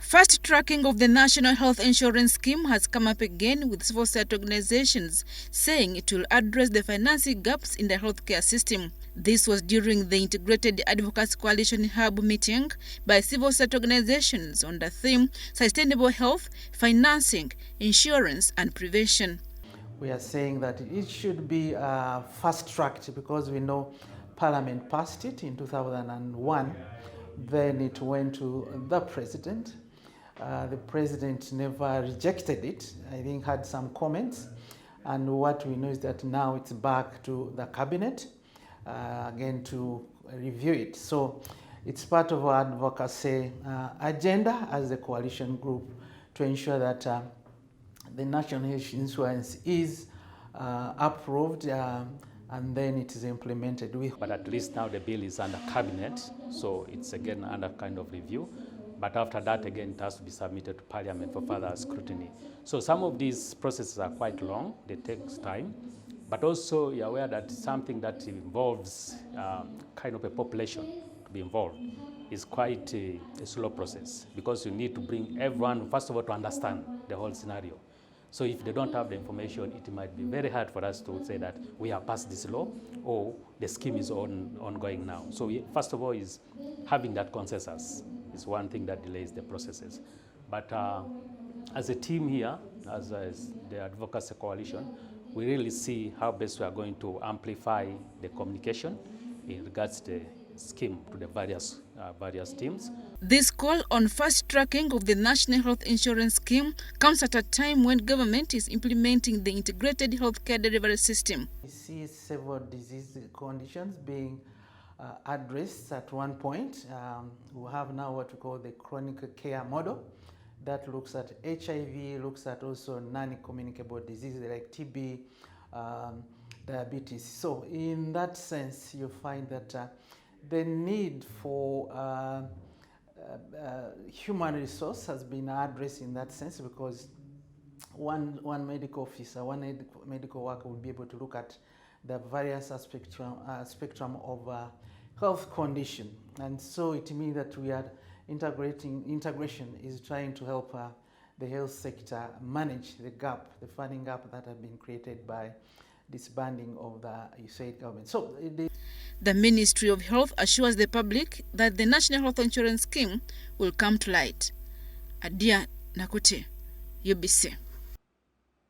Fast tracking of the National Health Insurance Scheme has come up again, with civil society organizations saying it will address the financing gaps in the healthcare system. This was during the Integrated Advocacy Coalition Hub meeting by civil society organizations on the theme Sustainable Health, Financing, Insurance and Prevention. We are saying that it should be fast-tracked because we know Parliament passed it in 2001. Then it went to the President. The President never rejected it. I think had some comments. And what we know is that now it's back to the Cabinet again to review it. So it's part of our advocacy agenda as a coalition group to ensure that the national health insurance is approved and then it is implemented. But at least now the bill is under cabinet, so it's again under kind of review. But after that, again, it has to be submitted to Parliament for further scrutiny. So some of these processes are quite long, they take time. But also you're aware that something that involves kind of a population to be involved is quite a slow process, because you need to bring everyone, first of all, to understand the whole scenario. So if they don't have the information, it might be very hard for us to say that we have passed this law or the scheme is ongoing now. So first of all is having that consensus is one thing that delays the processes. But as a team here, as the Advocacy Coalition, we really see how best we are going to amplify the communication in regards to the scheme to the various teams. This call on fast tracking of the National Health Insurance Scheme comes at a time when government is implementing the integrated healthcare delivery system. We see several disease conditions being addressed at one point. We have now what we call the chronic care model that looks at HIV, looks at also non-communicable diseases like TB, diabetes. So in that sense, you find that the need for human resource has been addressed in that sense, because one medical officer, one medical worker will be able to look at the various spectrum of health condition. And so it means that we are integration is trying to help the health sector manage the gap, the funding gap that has been created by disbanding of the USAID government. So the Ministry of Health assures the public that the National Health Insurance Scheme will come to light. Adia Nakute, UBC.